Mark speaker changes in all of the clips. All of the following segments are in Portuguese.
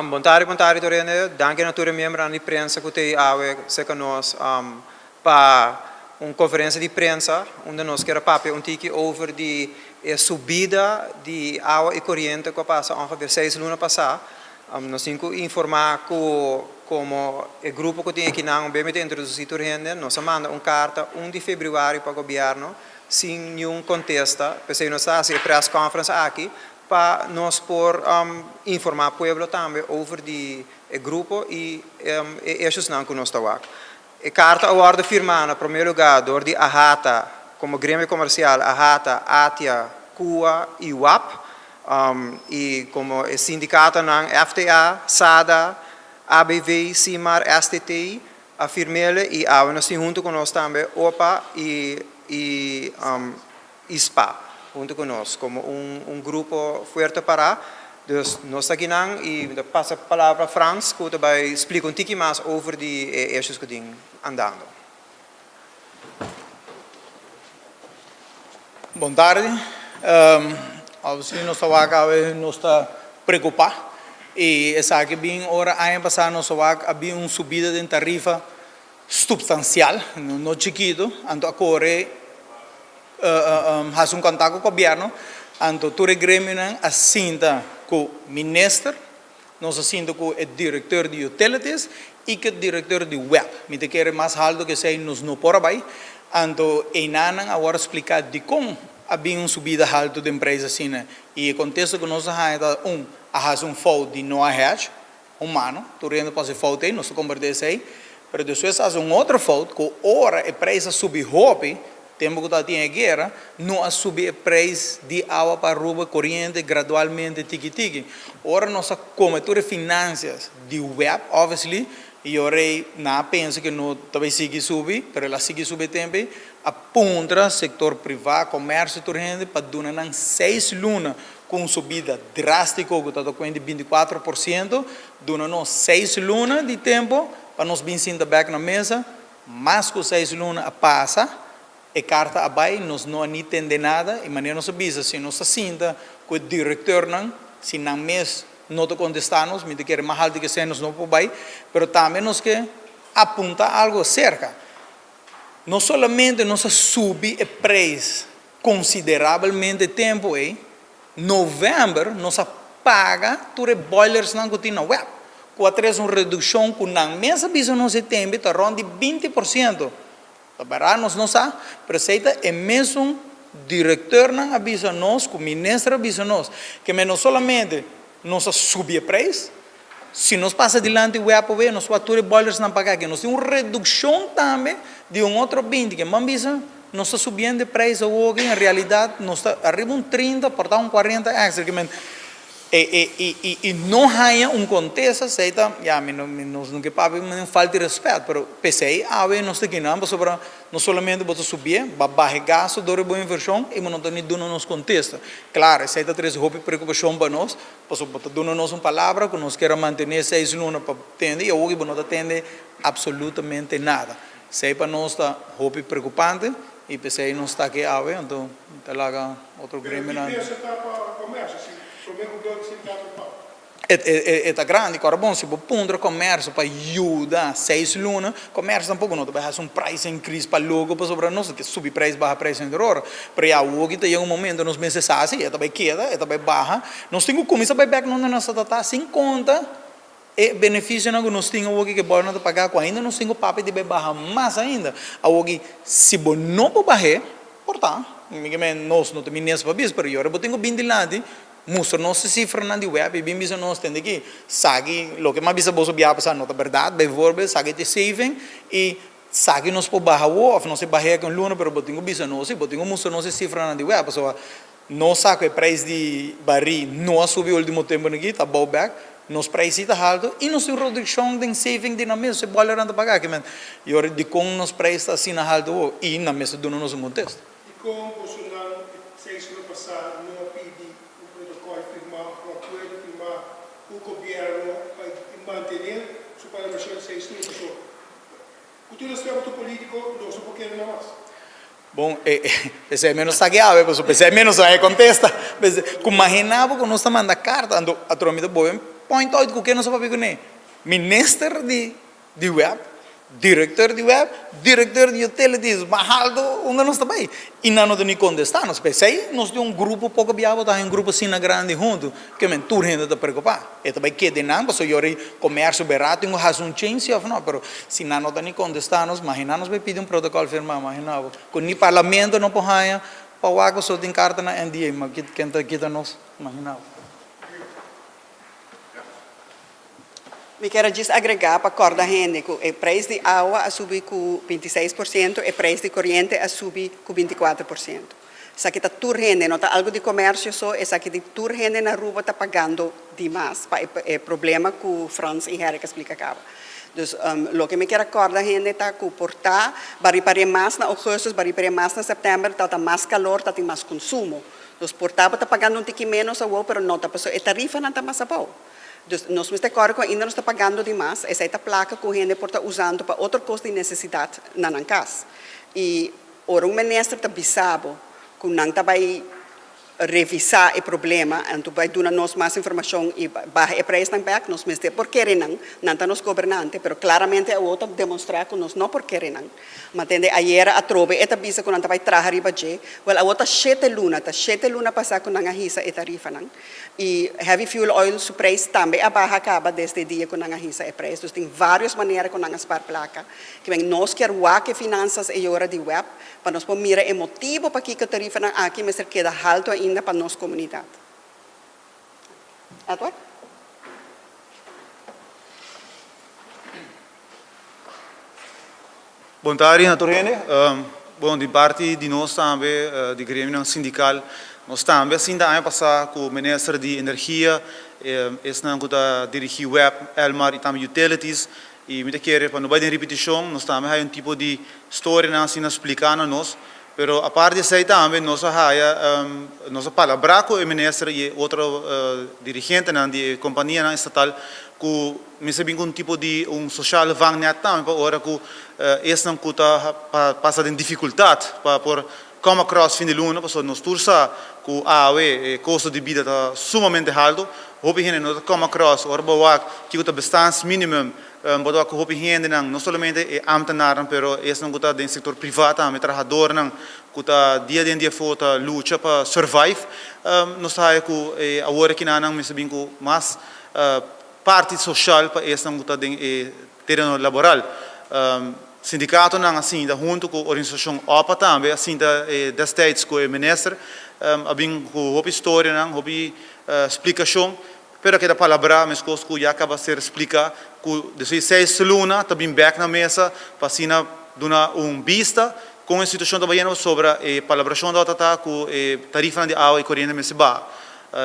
Speaker 1: Bom tarde, Torene. Danke naturalmente à imprensa que tem se conosco para uma conferência de imprensa, onde nós queremos falar um pouco over a subida de água e corrente que passa ongeveer 6 lunas passar. Nós temos que informar como o grupo que tem aqui não bem introduzido a nós manda uma carta 1 de fevereiro para o governo sem nenhum contexto, porque nós estamos a press conference aqui para nós por informar o povo também over o grupo e esses não que nós estamos aqui. A carta agora firmada, em primeiro lugar, door de AHATA, como grêmio comercial, AHATA, ATIA, CUA e UAP, e como sindicato ng FTA, SADA, ABV, CIMAR, STT, a firmele e nós junto com nós também OPA e ISPA, junto com nós, como grupo forte para. Dus nós aqui não e passa a palavra a Frans, que vai explicar pouco mais over de issues que estão andando.
Speaker 2: Boa tarde. Obviamente nós estamos preocupados e essa aqui bem hora ano passado nós havia uma subida de tarifa substancial, não chiquito, então agora faz contato com o governo, então todo o grêmio assenta com o ministro, nós assenta com o diretor de utilities e com o diretor de web. Me quer mais alto que sei nos não por aí, então Einanan agora explicar de como havia uma subida alta de empresa assim, e o contexto que nós há foto de não hedge humano, turendo para se foto aí, nós convertemos aí, mas depois há outra foto que ora a empresa subir hope, tempo que está em guerra, não subir o preço de água para rua corrente gradualmente, tiki-tiki. Ora, nossa cobertura de finanças de web, obviously, e ora não penso que não talvez siga subir, mas ela siga subir também, aponta setor privado, comércio, corrente, para durar 6 lunas com subida drástica, que está com 24%, durando 6 lunas de tempo, para nós vir sentar back na mesa, mais que 6 lunas passa, a carta abai, nós não entendemos nada, e maneira nós avisa, se nós assinta com o diretor, se não mês não te contestamos, me quer mais alto que se nós não vai, mas também nós que apontar algo cerca. Não somente nós subir o preço consideravelmente tempo, novembro nós paga todos os boilers não que tem na web, com uma redução que na mesma visão nós temos, está ronda de 20%. Para nós não sabe, preceita é mesmo diretor não avisa nós, o ministro avisa nós, que não somente nós subir o preço, se nós passa adiante o web, nós fatores boilers não pagar, que nós temos uma redução também de outro 20, que avisa nós está subindo o preço hoje, em realidade nós está arriba 30, portanto 40 extra, que e não há contexto, aceita, nós não queremos falta de respeito, mas pensei, nós aqui não somente vamos subir, vai baixar gasto, dar boa inversão, e não tem dando nos contexto. Claro, aceita três roupas preocupação para nós, posso dando nos uma palavra que nós queremos manter 6 lunas para atender, e hoje não atende absolutamente nada. Sei para nós está roupa preocupante, e pensei não está aqui, então está lá outro grêmio. É grande, agora bom, se você comércio para ajudar 6 lunas, comércio tampouco não vai fazer um preço increase para logo, para sobre nós, que subir preço, barra preço em hora, para já hoje tem um momento nos meses assim, é também queda, é também barra, nós temos que começar a back não nós está sem conta, e benefício não nós temos hoje que bora não pagar, ainda nós temos papo de barra mais ainda, hoje se você não barrer, portanto, nós não temos nem para isso, mas eu tenho bem de lado. Mostra nossa cifra na web e bem bisa nós tendo aqui sabe lo que mais bisa bolso biar passar nota verdade bem vorbe sabe te saving e sabe nós por barra ou não se barra com luna pero botinho bisa nós e botinho mostra nossa cifra na web pessoa não sabe o preço de barri não subiu o último tempo aqui tá bom back nos preços está alto e nós tem redução de saving de na mesa se bola anda pagar que men e hora de com nos preços assim na alto e na mesa do nosso contexto
Speaker 3: e com posicionar 6 anos passado o governo para manter para a 6 anos. O teu aspecto político não se pode nada mais.
Speaker 2: Bom, esse é menos sagrado, esse é menos contesta. Como imaginava que nós estamos mandando carta, a tromita boa, point out que não sabe o que minister de web, diretor de web, diretor de utilities, mahal do onde nós também. E não tem contestar, nós pensei, nós temos grupo pouco biabo, tá um grupo assim grande junto, que me tur gente te preocupar. E também que de não, porque eu comércio barato, não has change of não, pero se não tem contestar, nós imagina nós vai pedir protocolo firmar, imagina, com ni parlamento não porraia, para o água só tem carta na NDA, mas kita nós, imagina.
Speaker 4: Me quero agregar para corda gente que o preço de água a subir com 26% e o preço de corrente a subir com 24%. Isso aqui está tudo gente, não está algo de comércio só, isso aqui de tudo gente na rua está pagando demais. É problema que o Franz e Herrick explicava. Então, o que me quero acordar gente está que portar, vai reparar mais na agosto, vai reparar mais na setembro, está mais calor, está mais consumo. Então, portar está pagando um pouquinho menos a pero não está passando, a tarifa não está mais a boa. Nós estamos de acordo com ainda não está pagando demais, essa é a placa que a gente pode estar usando para outra coisa de necessidade na casa. E ora ministro está bisabo, que não está vai revisar o problema, então vai dar-nos mais informação e barra o preço também, nós mesmos porque não está nos governante, mas claramente a outra demonstrar que nós não porque não. Mas entende, ayer a trove, esta bisa que não vai trazer riba je, well a outra 7 luna passar com não hisa e tarifa não. E heavy fuel oil su preço também a barra acaba desde dia que não hisa e preço. Então tem várias maneiras que não spar placa, que vem nós quer que finanças e hora de web, para nós pôr mira o motivo para que a tarifa não aqui mas queda alto ainda para nossa comunidade. Eduardo?
Speaker 5: Boa tarde, naturalmente. Bom, de parte de nós também, de grêmio sindical, nós também, assim, da ano passado, com o ministro de Energia, esse não está dirigindo web, Elmar e também utilities, e me quero para não vai ter repetição, nós também temos tipo de história, assim, explicando nós. Pero a parte disso também, nós temos palavra com o ministro e outro dirigente de companhia estatal, que me sabe um tipo de social vangnet também, para hora que esse não está passando em dificuldade para por como across fim de luna, porque nós tursa que a custo de vida está sumamente alto, hope gente não como across, ora boa que está bastante minimum, boa que hope gente não somente é amtenaram, pero esse não está dentro do setor privado, também trabalhador não que está dia fora luta para survive, nós sabemos que agora que não me sabe que mais parte social para esse não está dentro terreno laboral. Sindicato não assim, junto com a organização OPA também, assim da States com o ministro, abim com a história, não, a explicação, pero que a palavra, mas coisa que já acaba de ser explicada, que 16 luna, também back na mesa, para assim dar vista com a situação da Bahia sobre a palabração da OTATA com a tarifa de água e corrente de Messiba.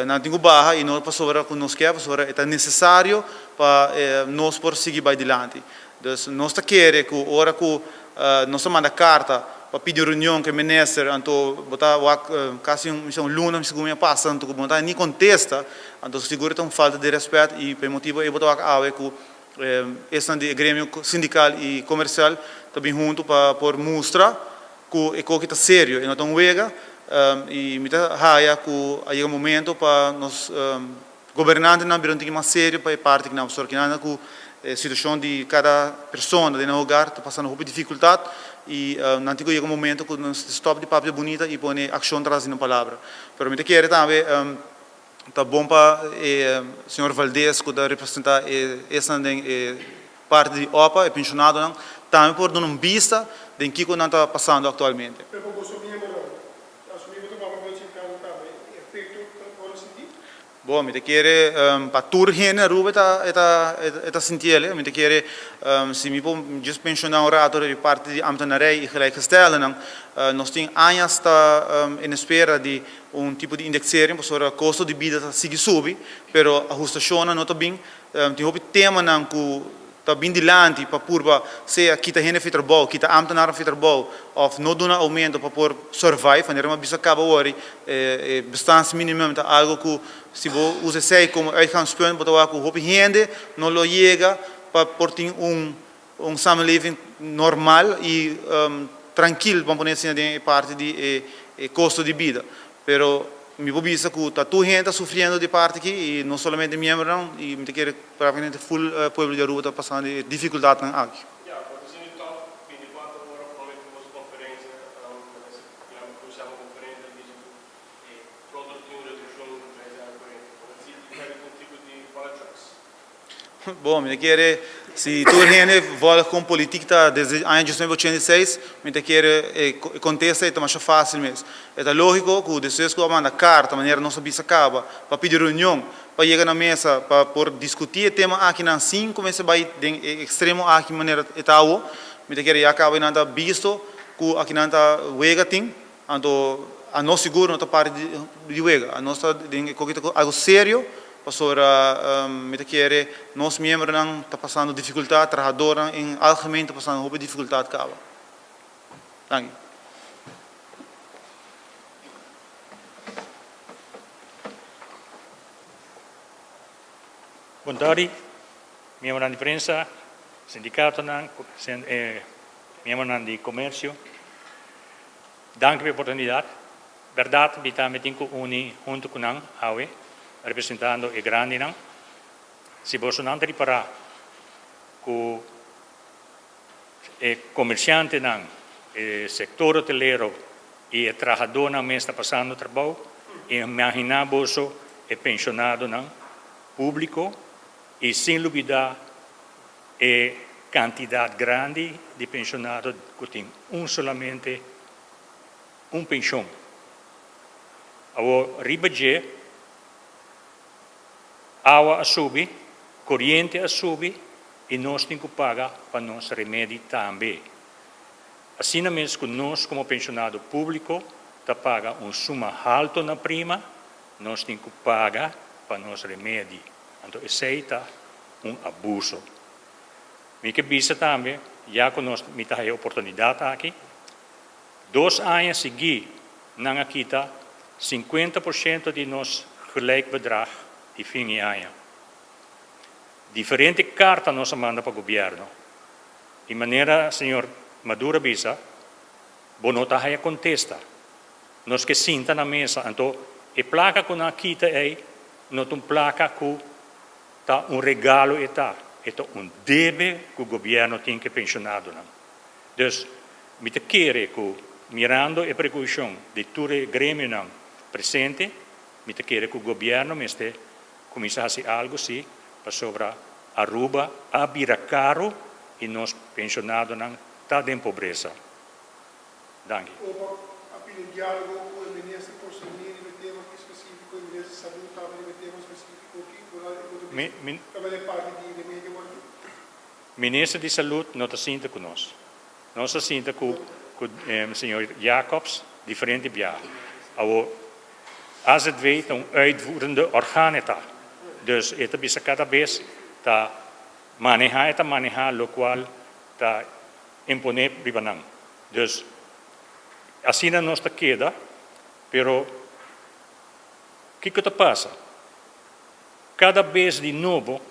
Speaker 5: Não tenho barra e não passou para nós que é necessário para nós por seguir para adiante. Então, nós queremos que agora que nós manda carta para pedir reunião com o ministro, então botar quase luna, segundo passa, então botar nem contesta, então seguro tem falta de respeito e por motivo eu botar a que esse de grêmio sindical e comercial também junto para por mostrar que é coisa que está sério e não tão vega e me dá raia que aí o momento para nós governantes não viram mais sério para a parte que não só que não que a situação de cada pessoa dentro do lugar está passando uma dificuldade e não tem um momento que nós stop de papo bonita e põe ação trazendo palavra. Mas me quero também tá bom para o senhor Valdez que está representar essa parte de OPA e pensionado não também por dar uma vista de que não está passando atualmente. Bom, me quer para tur gente ruba eta sentiele, me quer se me pom just pensionar um rato de parte de ambtenarij e gelijkgestelde não nós tem anos está em espera de tipo de indexering, para o custo de vida sigue subir, pero a ajustação não está bem, tem outro tema não que está bem dilante para purba se aqui está gente ficar bom, aqui está ambtenaar ficar bom, of não dá aumento para por survive, quando uma bisa acaba hoje bastante minimum está algo que se você usa sei como uitgangspunt, botar que hoop gente não lo chega para por ter samenleving normal e tranquilo, vamos dizer assim, de parte de custo de vida. Pero mi visa que está toda gente sofrendo de parte aqui, e não somente membros, não, e me quer praticamente full pueblo de Aruba está passando dificuldade aqui.
Speaker 6: Ja, want we zien nu toch 24 ore van onze conferentie, siamo conferenza di produzione di show tipo di politics.
Speaker 5: Bom, me quer se toda gente volta com política desde o ano de 1986, me quer contesta é mais fácil mesmo. É lógico que depois que manda carta, maneira não sabia acaba, para pedir reunião, para chegar na mesa, para por discutir o tema aqui na 5 meses vai de extremo aqui maneira etawo, me quer já acaba nada visto que aqui nada wega tem, então a nós seguro não tá parte de wega, a nós tem algo sério. Sobre me quer nós membros não está passando dificuldade, trabalhadores em algemeen está passando uma dificuldade cava. Danke.
Speaker 7: Boa tarde, membros da imprensa, sindicato, membros do comércio. Danke pela oportunidade. Verdade, vi também tenho junto com a AUE, representando o grande não. Se você não reparar que o comerciante não, o setor hoteleiro e o trabalhador não está passando trabalho, imagina você o pensionado não, público e sem dúvida a quantidade grande de pensionados que tem solamente pensão. Agora, ribadie água a subir, corrente a subir e nós temos que pagar para nosso remédio também. Assim mesmo que nós, como pensionado público, paga suma alta na prima, nós temos que pagar para nosso remédio. Então, isso é abuso. Me que bisa também, já que nós temos a oportunidade aqui, 2 anos seguidos, não aqui 50% de nosso gelijk bedrag de fim de ano. Diferente carta nós manda para o governo. De maneira, senhor Maduro bisa, bonota aí contesta. Nós que sinta na mesa, então, a placa que nós quita é, não é uma placa que está regalo está, é deve que o governo tem que pensionado. Então, me te quer que, mirando a precaução de todo o grêmio presente, me te quer que o governo começa a fazer algo assim, para sobre Aruba, abrir caro e nós pensionados não está em pobreza. Danke.
Speaker 3: Apelo um diálogo com o ministro por se unir em tema específico, o ministro de saúde também em tema específico aqui, também parte de remédio.
Speaker 7: Ministro de Saúde não está sinta conosco. Nós está sinta com o senhor Jacobs, diferente viagem. Als het weet, een uitvoerende orgaan is dat. Dus het is cada vez dat manejar lo cual dat impone privanang. Dus assim não nos queda, pero que passa? Cada vez de novo,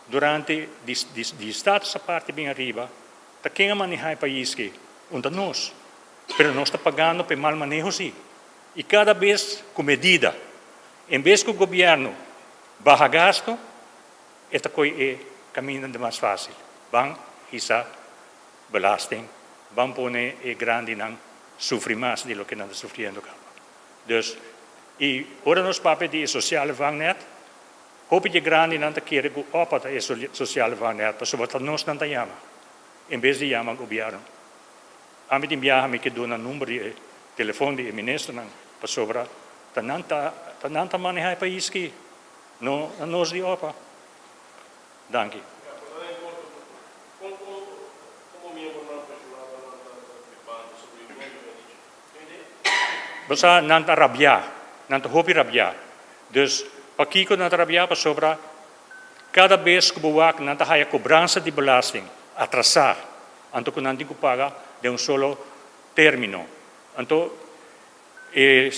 Speaker 7: durante de status a parte bem arriba, tá quem manejar o país que onde nós, pero nós está pagando por mal manejo sim. E cada vez com medida, em vez que o governo baixa gasto, esta coisa é caminho de mais fácil. Vão isa belasting, vão pôr e grande não sofrer mais do que não está sofrendo. Dus, e ora nos papel de social vangnet, hoop je grande não está querendo que opa é social vangnet, para sobre nós não está chama, em vez de chamar o governo. A mim enviar me que dou um número de telefone do ministro não, para sobre tananta manejar o país que não nos de opa. Danke. Basta nanta rabia, nanta hopi rabia. Dus pakiko nanta rabia para sobre cada vez que buak nanta haya cobrança de belasting atrasar, anto que nanti paga de solo término. Anto é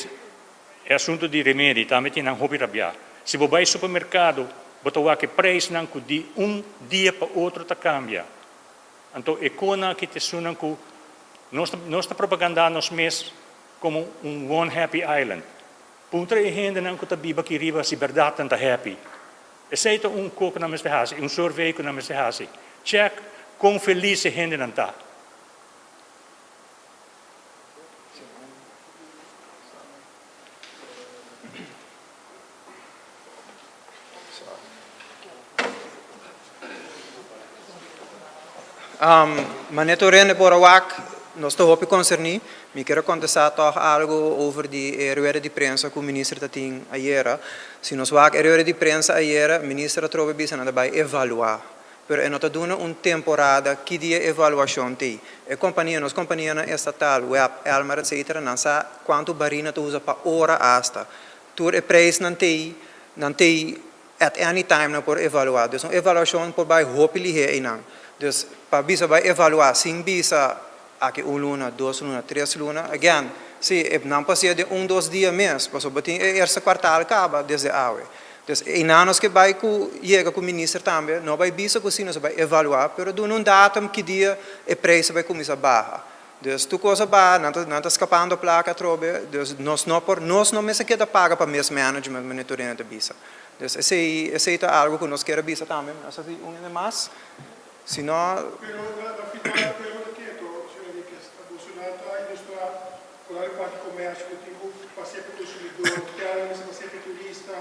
Speaker 7: assunto de remédio, também tem hopi rabia. Se você vai ao supermercado, você que preço não de dia para outro tá cambia. Então é coisa que te sunan que nós propaganda nos mês como One Happy Island. Puntra e gente não kuta biba que riba se verdade tanta happy. E sei to coco na mes verhasi, survey na mes verhasi. Check com feliz e gente não tá.
Speaker 1: Maneto Rene Borawak, nós estamos hopi concerni, me quero contestar toch algo over die rueda de prensa que o ministro tating ayer. Se nós vak rueda de prensa ayer, ministro trove bisa na dabai evaluar. Pero é nota duna temporada que dia evaluação tem. E nos companhia estatal, web, Elmer, etc. Não sabe quanto barina tu usa para hora hasta. Tu é preço não tem at any time na por evaluar. Dus uma evaluação por vai hopili he inang. Dus para bisa vai evaluar, sim bisa aqui luna, 2 luna, 3 luna, again, se não passa de 2 dias mês, passou batin esse quartal acaba desde awe. Dus em anos que vai chega com o ministro também, não vai bisa que nós vai evaluar, pero do um datum que dia o preço vai começar a baixar. Dus tu coisa ba, não está escapando a placa trobe, dus nós não me se queda paga para mês management monitoring da bisa. Dus esse é algo que nós queremos bisa também, nós assim de mais. Se não
Speaker 3: Pero la final pergunta que eu senhor que está Bolsonaro está ilustrado por a parte de comércio que tipo passei para o consumidor, terra, passei para o turista,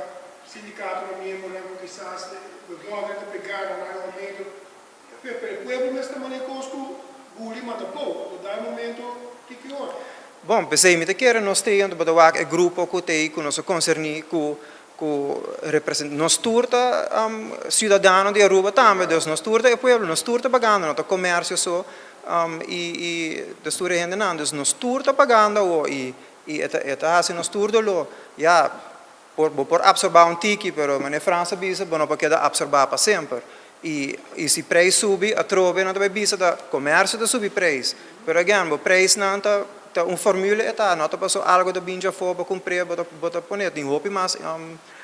Speaker 3: sindicato no mesmo, né, que quizás o blogger está pegando no momento. Pero o povo nesta maneira conosco guli mata pouco, no dá momento que hora.
Speaker 1: Bom, pensei me quero nós temos para o grupo que tem com nosso concerni nós turta cidadano de Aruba também, nós turta o povo, nós turta pagando, nós comércio só e das turta gente não, nós turta pagando e eta assim nós turta lo, já por absorber tiki, pero na França bisa, bom para queda absorber para sempre. E se preço sube, a trove não vai bisa da comércio da subir preço, pero again, o preço não tá formula eta, não tá passou algo da binja foba comprar, bota poner, tem roupa mais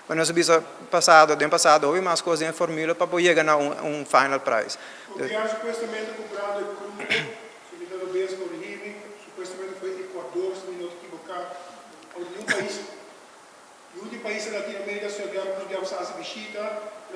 Speaker 1: mas nós bisa passado, houve mais coisas em formula para poder chegar a final price.
Speaker 3: O que supostamente comprado em crudo, se me dá bem corrigir, supostamente foi Equador, se me não equivocar, ou de um país latino-américa, se nós devemos fazer visita,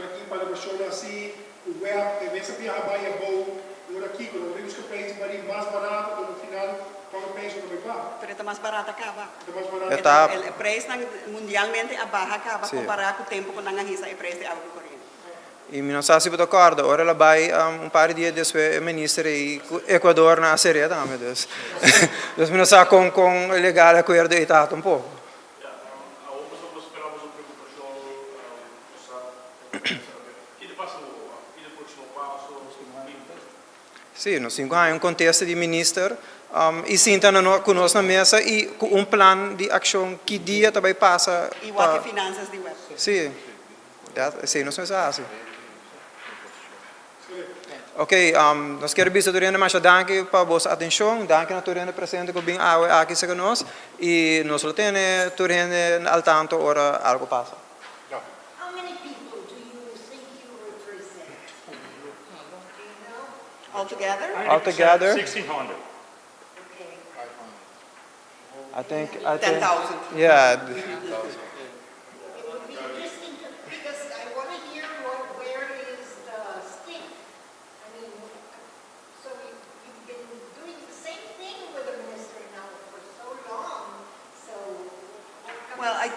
Speaker 3: aqui para uma show assim, o web, e mesmo que a Bahia é bom, e aqui, quando vemos que o país mais barato, no final para o país não vai pagar.
Speaker 4: Pero está mais barato acaba.
Speaker 3: Está mais barato.
Speaker 4: O preço mundialmente abaixo acaba
Speaker 1: Sim.
Speaker 4: comparado com o tempo quando não existe o preço de água corrente.
Speaker 1: E não sei se você acorda, ora ela vai par de dias depois o ministro e Equador na série também, dus não sei com legal acordo e tá um pouco.
Speaker 6: A outros nós esperamos uma preocupação, e depois o próximo passo,
Speaker 1: Sim, nós temos contexto de ministro e sinta conosco na mesa e com plano de ação que dia também passa.
Speaker 4: Igual que finanças de web.
Speaker 1: Sim, sim, nós somos assim. Ok, nós queremos dizer durante mais danke para a vossa atenção, danke na turenda presente que bem aqui conosco e nós só temos turenda al tanto ora algo passa.
Speaker 8: How many people do you think you represent? Do you know?
Speaker 4: Altogether?
Speaker 1: Altogether?
Speaker 7: 1600.
Speaker 8: Okay.
Speaker 1: I think
Speaker 4: 10,000.
Speaker 1: yeah.
Speaker 8: It would be interesting because I want to hear where is the stick. I mean, so you've been doing the same thing with the minister now for so long. So,
Speaker 4: Well, I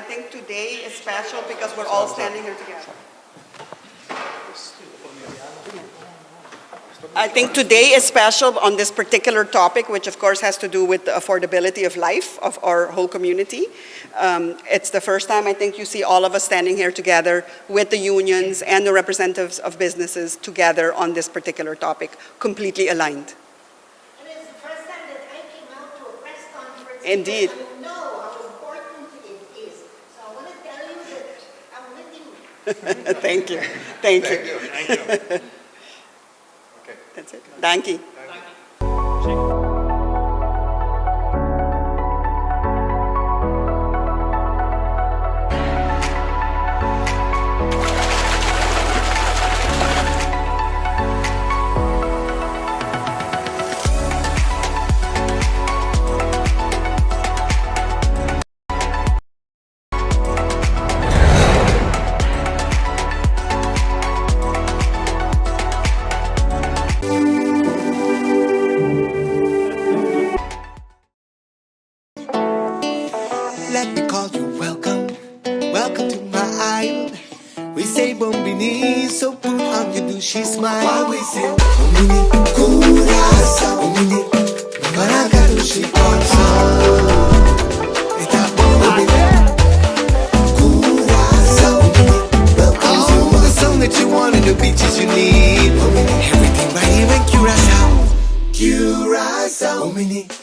Speaker 4: think today is special because we're all standing here together. I think today is special on this particular topic, which of course has to do with the affordability of life of our whole community. It's the first time I think you see all of us standing here together with the unions and the representatives of businesses together on this particular topic, completely aligned.
Speaker 8: and it's the first time that I came out to a press conference.
Speaker 4: Indeed.
Speaker 8: because I know how important it is. So I want to tell you that I'm with you.
Speaker 4: Thank you. Thank you.
Speaker 7: Thank you.
Speaker 4: That's it. Thank you.
Speaker 9: welcome to my island. We say Bombini, so put on your douchey smile. While we say Bombini, Curaçao, Bombini, Maracatushi, It's a Bombini, Curaçao, Bombini. Welcome to the song that you want and the beaches you need. Bombini, everything right here in Curaçao, Curaçao, Bombini.